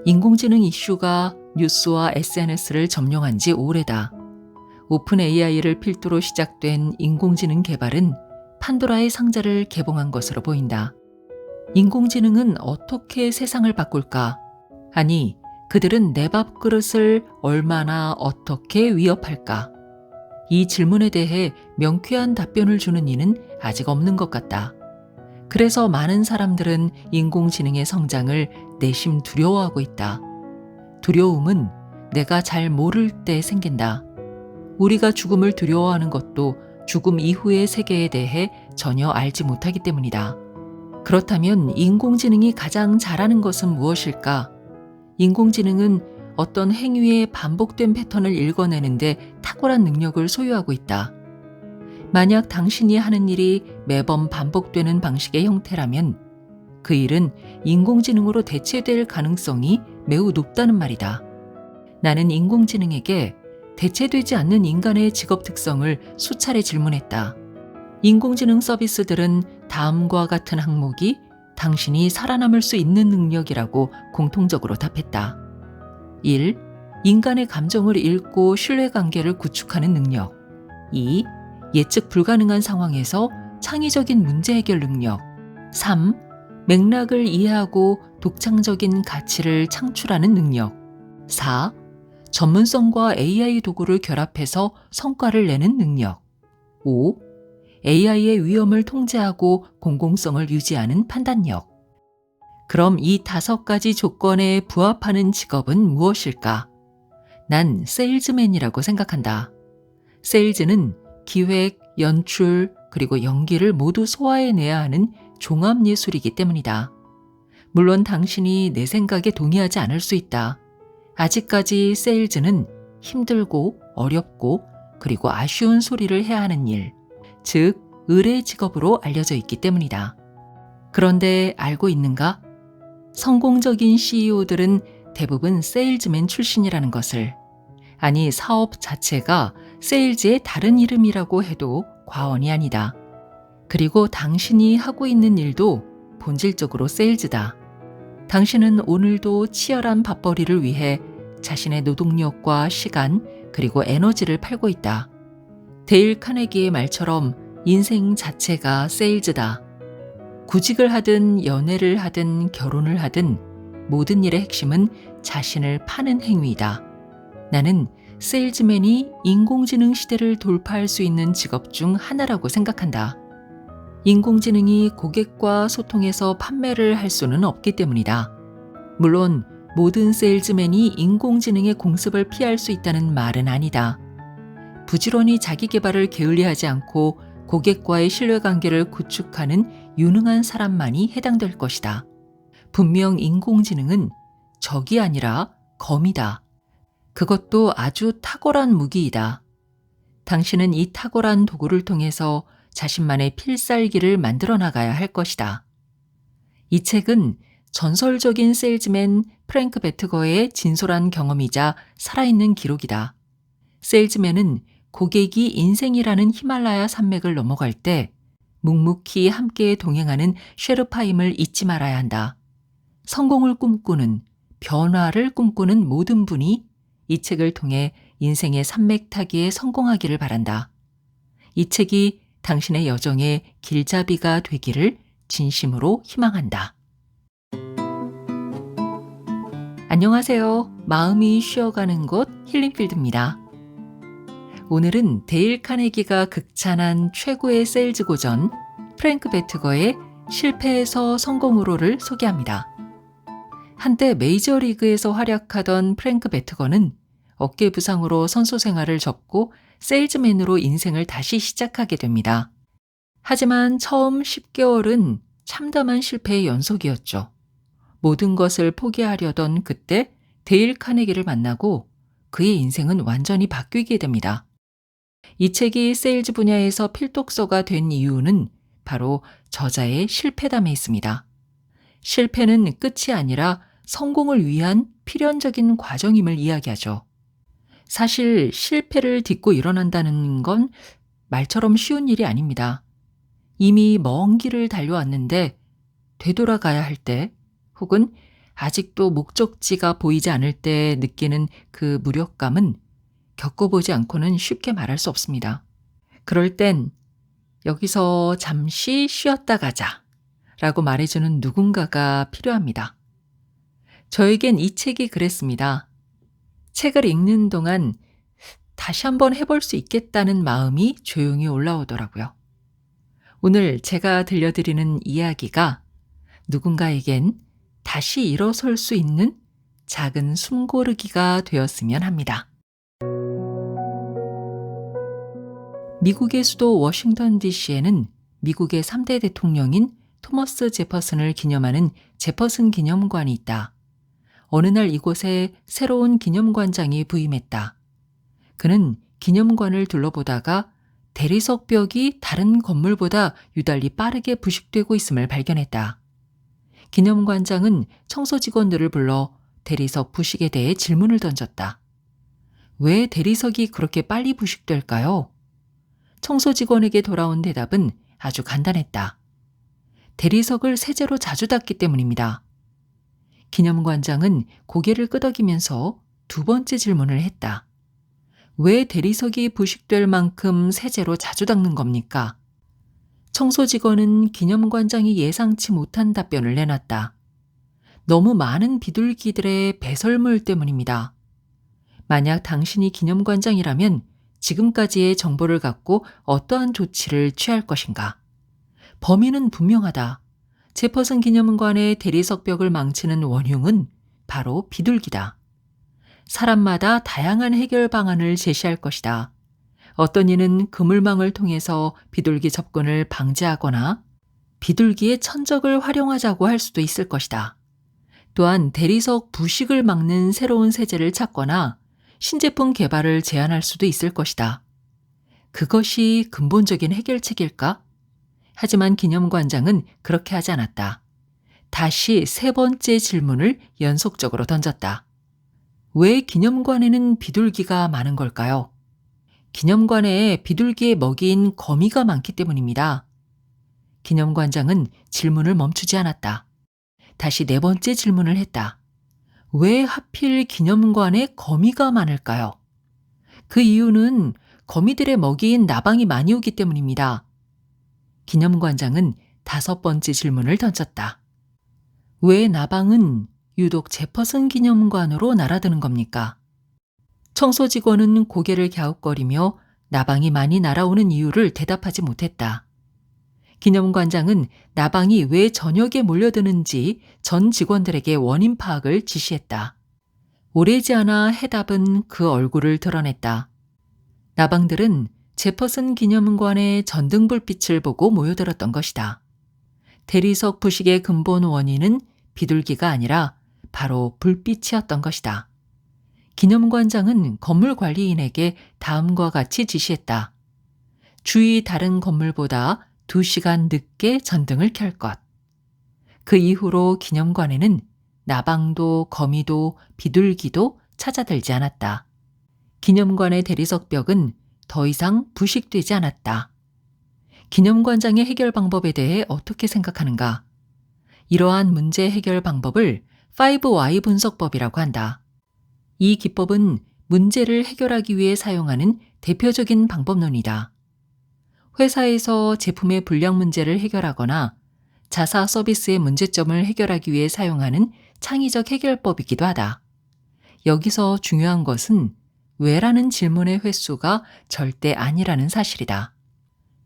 인공지능 이슈가 뉴스와 SNS를 점령한 지 오래다. 오픈 AI를 필두로 시작된 인공지능 개발은 판도라의 상자를 개봉한 것으로 보인다. 인공지능은 어떻게 세상을 바꿀까? 아니, 그들은 내 밥그릇을 얼마나 어떻게 위협할까? 이 질문에 대해 명쾌한 답변을 주는 이는 아직 없는 것 같다. 그래서 많은 사람들은 인공지능의 성장을 내심 두려워하고 있다. 두려움은 내가 잘 모를 때 생긴다. 우리가 죽음을 두려워하는 것도 죽음 이후의 세계에 대해 전혀 알지 못하기 때문이다. 그렇다면 인공지능이 가장 잘하는 것은 무엇일까? 인공지능은 어떤 행위의 반복된 패턴을 읽어내는데 탁월한 능력을 소유하고 있다. 만약 당신이 하는 일이 매번 반복되는 방식의 형태라면 그 일은 인공지능으로 대체될 가능성이 매우 높다는 말이다. 나는 인공지능에게 대체되지 않는 인간의 직업 특성을 수차례 질문했다. 인공지능 서비스들은 다음과 같은 항목이 당신이 살아남을 수 있는 능력이라고 공통적으로 답했다. 1. 인간의 감정을 읽고 신뢰관계를 구축하는 능력. 2. 예측 불가능한 상황에서 창의적인 문제 해결 능력. 3. 맥락을 이해하고 독창적인 가치를 창출하는 능력. 4. 전문성과 AI 도구를 결합해서 성과를 내는 능력. 5. AI의 위험을 통제하고 공공성을 유지하는 판단력. 그럼 이 5가지 조건에 부합하는 직업은 무엇일까? 난 세일즈맨이라고 생각한다. 세일즈는 기획, 연출, 그리고 연기를 모두 소화해내야 하는 종합예술이기 때문이다. 물론 당신이 내 생각에 동의하지 않을 수 있다. 아직까지 세일즈는 힘들고 어렵고 그리고 아쉬운 소리를 해야 하는 일, 즉 의뢰 직업으로 알려져 있기 때문이다. 그런데 알고 있는가? 성공적인 CEO들은 대부분 세일즈맨 출신이라는 것을. 아니, 사업 자체가 세일즈의 다른 이름이라고 해도 과언이 아니다. 그리고 당신이 하고 있는 일도 본질적으로 세일즈다. 당신은 오늘도 치열한 밥벌이를 위해 자신의 노동력과 시간 그리고 에너지를 팔고 있다. 데일 카네기의 말처럼 인생 자체가 세일즈다. 구직을 하든 연애를 하든 결혼을 하든 모든 일의 핵심은 자신을 파는 행위이다. 나는 세일즈맨이 인공지능 시대를 돌파할 수 있는 직업 중 하나라고 생각한다. 인공지능이 고객과 소통해서 판매를 할 수는 없기 때문이다. 물론 모든 세일즈맨이 인공지능의 공습을 피할 수 있다는 말은 아니다. 부지런히 자기 개발을 게을리하지 않고 고객과의 신뢰관계를 구축하는 유능한 사람만이 해당될 것이다. 분명 인공지능은 적이 아니라 검이다. 그것도 아주 탁월한 무기이다. 당신은 이 탁월한 도구를 통해서 자신만의 필살기를 만들어 나가야 할 것이다. 이 책은 전설적인 세일즈맨 프랭크 베트거의 진솔한 경험이자 살아있는 기록이다. 세일즈맨은 고객이 인생이라는 히말라야 산맥을 넘어갈 때 묵묵히 함께 동행하는 셰르파임을 잊지 말아야 한다. 성공을 꿈꾸는, 변화를 꿈꾸는 모든 분이 이 책을 통해 인생의 산맥 타기에 성공하기를 바란다. 이 책이 당신의 여정의 길잡이가 되기를 진심으로 희망한다. 안녕하세요. 마음이 쉬어가는 곳 힐링필드입니다. 오늘은 데일 카네기가 극찬한 최고의 세일즈 고전 프랭크 베트거의 실패에서 성공으로를 소개합니다. 한때 메이저리그에서 활약하던 프랭크 베트거는 어깨 부상으로 선수 생활을 접고 세일즈맨으로 인생을 다시 시작하게 됩니다. 하지만 처음 10개월은 참담한 실패의 연속이었죠. 모든 것을 포기하려던 그때 데일 카네기를 만나고 그의 인생은 완전히 바뀌게 됩니다. 이 책이 세일즈 분야에서 필독서가 된 이유는 바로 저자의 실패담에 있습니다. 실패는 끝이 아니라 성공을 위한 필연적인 과정임을 이야기하죠. 사실 실패를 딛고 일어난다는 건 말처럼 쉬운 일이 아닙니다. 이미 먼 길을 달려왔는데 되돌아가야 할 때 혹은 아직도 목적지가 보이지 않을 때 느끼는 그 무력감은 겪어보지 않고는 쉽게 말할 수 없습니다. 그럴 땐 여기서 잠시 쉬었다 가자 라고 말해주는 누군가가 필요합니다. 저에겐 이 책이 그랬습니다. 책을 읽는 동안 다시 한번 해볼 수 있겠다는 마음이 조용히 올라오더라고요. 오늘 제가 들려드리는 이야기가 누군가에겐 다시 일어설 수 있는 작은 숨고르기가 되었으면 합니다. 미국의 수도 워싱턴 DC에는 미국의 3대 대통령인 토머스 제퍼슨을 기념하는 제퍼슨 기념관이 있다. 어느 날 이곳에 새로운 기념관장이 부임했다. 그는 기념관을 둘러보다가 대리석 벽이 다른 건물보다 유달리 빠르게 부식되고 있음을 발견했다. 기념관장은 청소 직원들을 불러 대리석 부식에 대해 질문을 던졌다. 왜 대리석이 그렇게 빨리 부식될까요? 청소 직원에게 돌아온 대답은 아주 간단했다. 대리석을 세제로 자주 닦기 때문입니다. 기념관장은 고개를 끄덕이면서 두 번째 질문을 했다. 왜 대리석이 부식될 만큼 세제로 자주 닦는 겁니까? 청소 직원은 기념관장이 예상치 못한 답변을 내놨다. 너무 많은 비둘기들의 배설물 때문입니다. 만약 당신이 기념관장이라면 지금까지의 정보를 갖고 어떠한 조치를 취할 것인가? 범인은 분명하다. 제퍼슨 기념관의 대리석 벽을 망치는 원흉은 바로 비둘기다. 사람마다 다양한 해결 방안을 제시할 것이다. 어떤 이는 그물망을 통해서 비둘기 접근을 방지하거나 비둘기의 천적을 활용하자고 할 수도 있을 것이다. 또한 대리석 부식을 막는 새로운 세제를 찾거나 신제품 개발을 제안할 수도 있을 것이다. 그것이 근본적인 해결책일까? 하지만 기념관장은 그렇게 하지 않았다. 다시 세 번째 질문을 연속적으로 던졌다. 왜 기념관에는 비둘기가 많은 걸까요? 기념관에 비둘기의 먹이인 거미가 많기 때문입니다. 기념관장은 질문을 멈추지 않았다. 다시 네 번째 질문을 했다. 왜 하필 기념관에 거미가 많을까요? 그 이유는 거미들의 먹이인 나방이 많이 오기 때문입니다. 기념관장은 다섯 번째 질문을 던졌다. 왜 나방은 유독 제퍼슨 기념관으로 날아드는 겁니까? 청소 직원은 고개를 갸웃거리며 나방이 많이 날아오는 이유를 대답하지 못했다. 기념관장은 나방이 왜 저녁에 몰려드는지 전 직원들에게 원인 파악을 지시했다. 오래지 않아 해답은 그 얼굴을 드러냈다. 나방들은 제퍼슨 기념관의 전등불빛을 보고 모여들었던 것이다. 대리석 부식의 근본 원인은 비둘기가 아니라 바로 불빛이었던 것이다. 기념관장은 건물 관리인에게 다음과 같이 지시했다. 주위 다른 건물보다 2시간 늦게 전등을 켤 것. 그 이후로 기념관에는 나방도 거미도 비둘기도 찾아들지 않았다. 기념관의 대리석 벽은 더 이상 부식되지 않았다. 기념관장의 해결 방법에 대해 어떻게 생각하는가? 이러한 문제 해결 방법을 5Y 분석법이라고 한다. 이 기법은 문제를 해결하기 위해 사용하는 대표적인 방법론이다. 회사에서 제품의 불량 문제를 해결하거나 자사 서비스의 문제점을 해결하기 위해 사용하는 창의적 해결법이기도 하다. 여기서 중요한 것은 왜라는 질문의 횟수가 절대 아니라는 사실이다.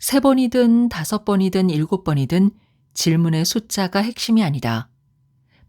3번이든 5번이든 7번이든 질문의 숫자가 핵심이 아니다.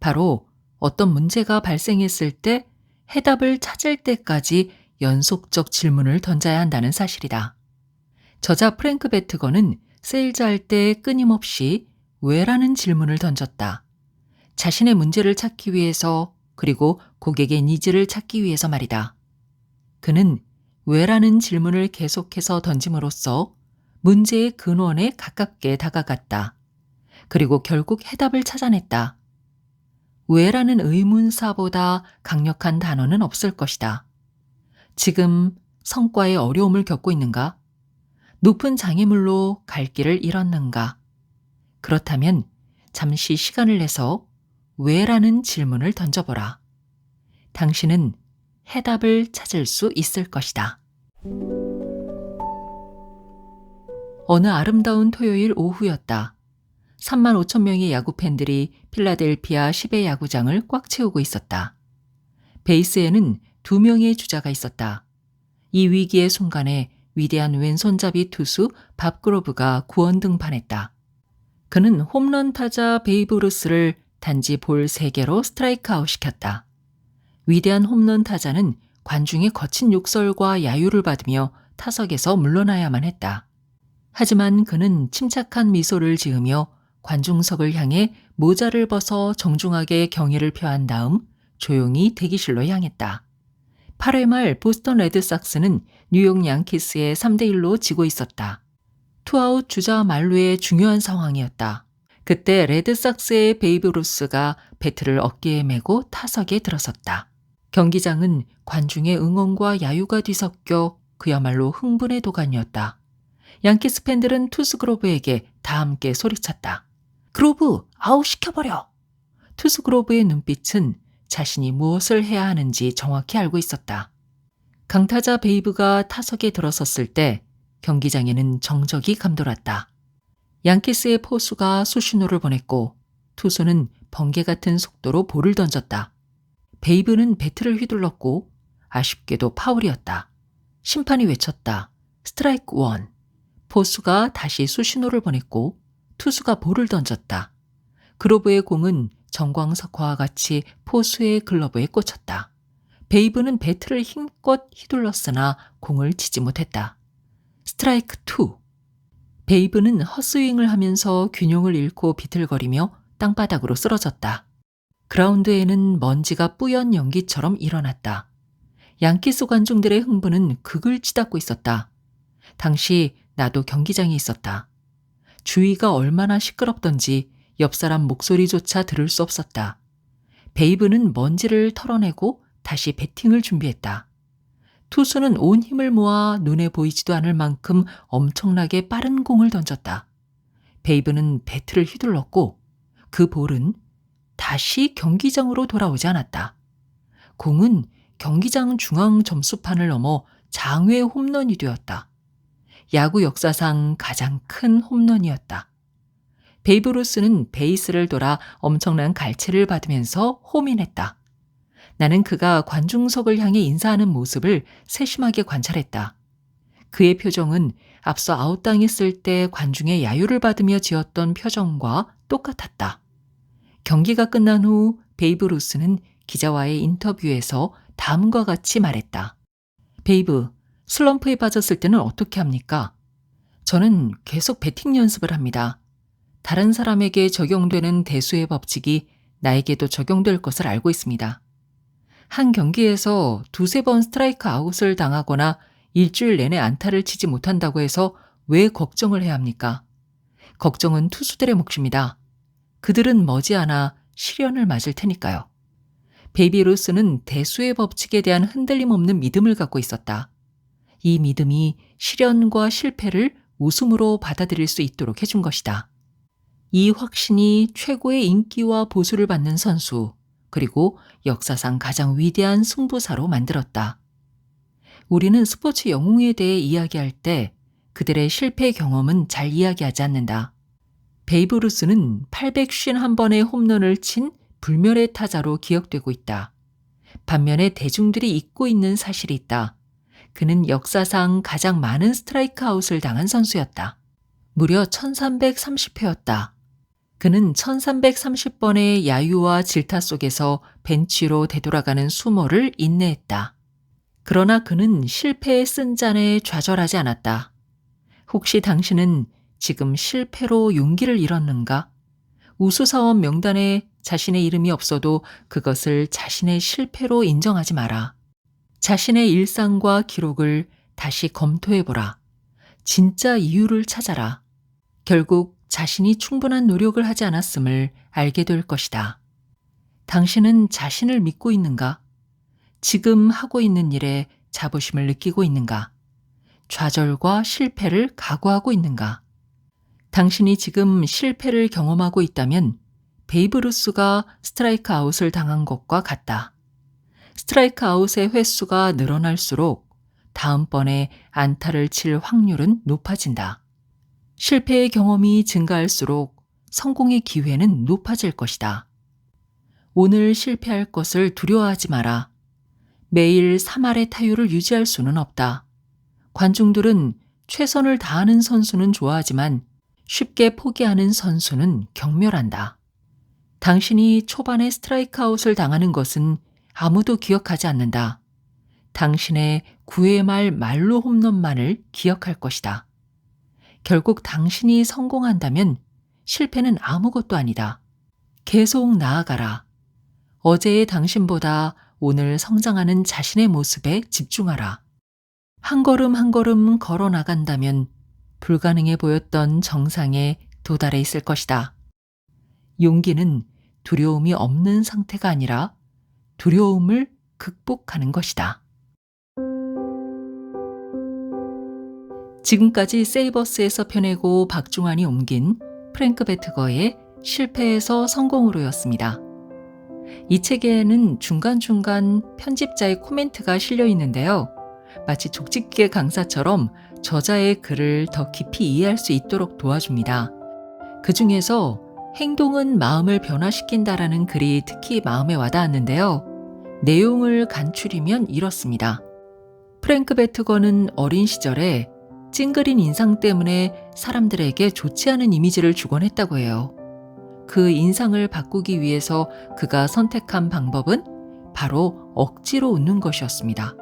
바로 어떤 문제가 발생했을 때 해답을 찾을 때까지 연속적 질문을 던져야 한다는 사실이다. 저자 프랭크 베트거는 세일즈할 때 끊임없이 왜라는 질문을 던졌다. 자신의 문제를 찾기 위해서 그리고 고객의 니즈를 찾기 위해서 말이다. 그는 왜라는 질문을 계속해서 던짐으로써 문제의 근원에 가깝게 다가갔다. 그리고 결국 해답을 찾아냈다. 왜라는 의문사보다 강력한 단어는 없을 것이다. 지금 성과에 어려움을 겪고 있는가? 높은 장애물로 갈 길을 잃었는가? 그렇다면 잠시 시간을 내서 왜라는 질문을 던져보라. 당신은 해답을 찾을 수 있을 것이다. 어느 아름다운 토요일 오후였다. 3만 5천 명의 야구 팬들이 필라델피아 10회 야구장을 꽉 채우고 있었다. 베이스에는 2명의 주자가 있었다. 이 위기의 순간에 위대한 왼손잡이 투수 밥 그로브가 구원 등판했다. 그는 홈런 타자 베이브 루스를 단지 볼 3개로 스트라이크 아웃시켰다. 위대한 홈런 타자는 관중의 거친 욕설과 야유를 받으며 타석에서 물러나야만 했다. 하지만 그는 침착한 미소를 지으며 관중석을 향해 모자를 벗어 정중하게 경의를 표한 다음 조용히 대기실로 향했다. 8회 말 보스턴 레드삭스는 뉴욕 양키스에 3대1로 지고 있었다. 투아웃 주자 만루의 중요한 상황이었다. 그때 레드삭스의 베이브 루스가 배트를 어깨에 메고 타석에 들어섰다. 경기장은 관중의 응원과 야유가 뒤섞여 그야말로 흥분의 도가니였다. 양키스 팬들은 투수 그로브에게 다 함께 소리쳤다. 그로브 아웃시켜버려! 투수 그로브의 눈빛은 자신이 무엇을 해야 하는지 정확히 알고 있었다. 강타자 베이브가 타석에 들어섰을 때 경기장에는 정적이 감돌았다. 양키스의 포수가 수신호를 보냈고 투수는 번개 같은 속도로 볼을 던졌다. 베이브는 배트를 휘둘렀고 아쉽게도 파울이었다. 심판이 외쳤다. 스트라이크 원. 포수가 다시 수신호를 보냈고 투수가 볼을 던졌다. 그로브의 공은 정광석화와 같이 포수의 글러브에 꽂혔다. 베이브는 배트를 힘껏 휘둘렀으나 공을 치지 못했다. 스트라이크 2. 베이브는 헛스윙을 하면서 균형을 잃고 비틀거리며 땅바닥으로 쓰러졌다. 그라운드에는 먼지가 뿌연 연기처럼 일어났다. 양키스 관중들의 흥분은 극을 치닫고 있었다. 당시 나도 경기장에 있었다. 주위가 얼마나 시끄럽던지 옆 사람 목소리조차 들을 수 없었다. 베이브는 먼지를 털어내고 다시 배팅을 준비했다. 투수는 온 힘을 모아 눈에 보이지도 않을 만큼 엄청나게 빠른 공을 던졌다. 베이브는 배트를 휘둘렀고 그 볼은 다시 경기장으로 돌아오지 않았다. 공은 경기장 중앙 점수판을 넘어 장외 홈런이 되었다. 야구 역사상 가장 큰 홈런이었다. 베이브 루스는 베이스를 돌아 엄청난 갈채를 받으면서 호민했다. 나는 그가 관중석을 향해 인사하는 모습을 세심하게 관찰했다. 그의 표정은 앞서 아웃당했을 때 관중의 야유를 받으며 지었던 표정과 똑같았다. 경기가 끝난 후 베이브 루스는 기자와의 인터뷰에서 다음과 같이 말했다. 베이브, 슬럼프에 빠졌을 때는 어떻게 합니까? 저는 계속 배팅 연습을 합니다. 다른 사람에게 적용되는 대수의 법칙이 나에게도 적용될 것을 알고 있습니다. 한 경기에서 2-3번 스트라이크 아웃을 당하거나 일주일 내내 안타를 치지 못한다고 해서 왜 걱정을 해야 합니까? 걱정은 투수들의 몫입니다. 그들은 머지않아 시련을 맞을 테니까요. 베이비 루스는 대수의 법칙에 대한 흔들림 없는 믿음을 갖고 있었다. 이 믿음이 시련과 실패를 웃음으로 받아들일 수 있도록 해준 것이다. 이 확신이 최고의 인기와 보수를 받는 선수, 그리고 역사상 가장 위대한 승부사로 만들었다. 우리는 스포츠 영웅에 대해 이야기할 때 그들의 실패 경험은 잘 이야기하지 않는다. 베이브 루스는 851번의 홈런을 친 불멸의 타자로 기억되고 있다. 반면에 대중들이 잊고 있는 사실이 있다. 그는 역사상 가장 많은 스트라이크 아웃을 당한 선수였다. 무려 1330회였다. 그는 1330번의 야유와 질타 속에서 벤치로 되돌아가는 수모를 인내했다. 그러나 그는 실패의 쓴잔에 좌절하지 않았다. 혹시 당신은 지금 실패로 용기를 잃었는가? 우수사원 명단에 자신의 이름이 없어도 그것을 자신의 실패로 인정하지 마라. 자신의 일상과 기록을 다시 검토해보라. 진짜 이유를 찾아라. 결국 자신이 충분한 노력을 하지 않았음을 알게 될 것이다. 당신은 자신을 믿고 있는가? 지금 하고 있는 일에 자부심을 느끼고 있는가? 좌절과 실패를 각오하고 있는가? 당신이 지금 실패를 경험하고 있다면 베이브 루스가 스트라이크 아웃을 당한 것과 같다. 스트라이크 아웃의 횟수가 늘어날수록 다음번에 안타를 칠 확률은 높아진다. 실패의 경험이 증가할수록 성공의 기회는 높아질 것이다. 오늘 실패할 것을 두려워하지 마라. 매일 3할의 타율을 유지할 수는 없다. 관중들은 최선을 다하는 선수는 좋아하지만 쉽게 포기하는 선수는 경멸한다. 당신이 초반에 스트라이크 아웃을 당하는 것은 아무도 기억하지 않는다. 당신의 9회 말 말로 홈런만을 기억할 것이다. 결국 당신이 성공한다면 실패는 아무것도 아니다. 계속 나아가라. 어제의 당신보다 오늘 성장하는 자신의 모습에 집중하라. 한 걸음 한 걸음 걸어 나간다면 불가능해 보였던 정상에 도달해 있을 것이다. 용기는 두려움이 없는 상태가 아니라 두려움을 극복하는 것이다. 지금까지 세이버스에서 펴내고 박중환이 옮긴 프랭크 베트거의 실패에서 성공으로였습니다. 이 책에는 중간중간 편집자의 코멘트가 실려 있는데요. 마치 족집게 강사처럼 저자의 글을 더 깊이 이해할 수 있도록 도와줍니다. 그 중에서 행동은 마음을 변화시킨다라는 글이 특히 마음에 와닿았는데요. 내용을 간추리면 이렇습니다. 프랭크 베트거는 어린 시절에 찡그린 인상 때문에 사람들에게 좋지 않은 이미지를 주곤 했다고 해요. 그 인상을 바꾸기 위해서 그가 선택한 방법은 바로 억지로 웃는 것이었습니다.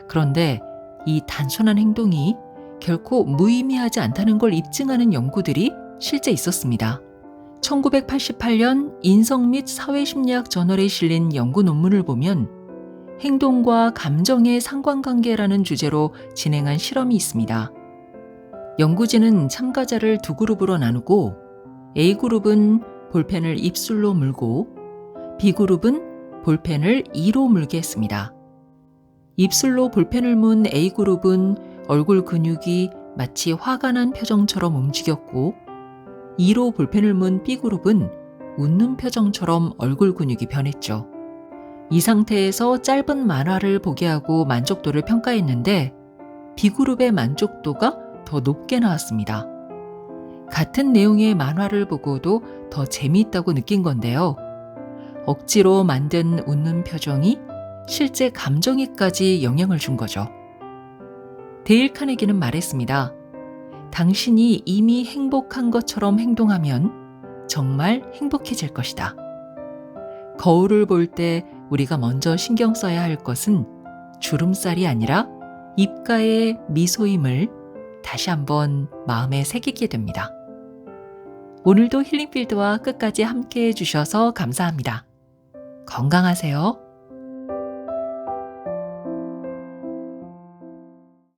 그런데 이 단순한 행동이 결코 무의미하지 않다는 걸 입증하는 연구들이 실제 있었습니다. 1988년 인성 및 사회심리학 저널에 실린 연구 논문을 보면 행동과 감정의 상관관계라는 주제로 진행한 실험이 있습니다. 연구진은 참가자를 두 그룹으로 나누고 A그룹은 볼펜을 입술로 물고 B그룹은 볼펜을 이로 물게 했습니다. 입술로 볼펜을 문 A그룹은 얼굴 근육이 마치 화가 난 표정처럼 움직였고 이로 볼펜을 문 B그룹은 웃는 표정처럼 얼굴 근육이 변했죠. 이 상태에서 짧은 만화를 보게 하고 만족도를 평가했는데 B그룹의 만족도가 더 높게 나왔습니다. 같은 내용의 만화를 보고도 더 재미있다고 느낀 건데요. 억지로 만든 웃는 표정이 실제 감정에까지 영향을 준 거죠. 데일 카네기는 말했습니다. 당신이 이미 행복한 것처럼 행동하면 정말 행복해질 것이다. 거울을 볼 때 우리가 먼저 신경 써야 할 것은 주름살이 아니라 입가의 미소임을 다시 한번 마음에 새기게 됩니다. 오늘도 힐링필드와 끝까지 함께 해주셔서 감사합니다. 건강하세요.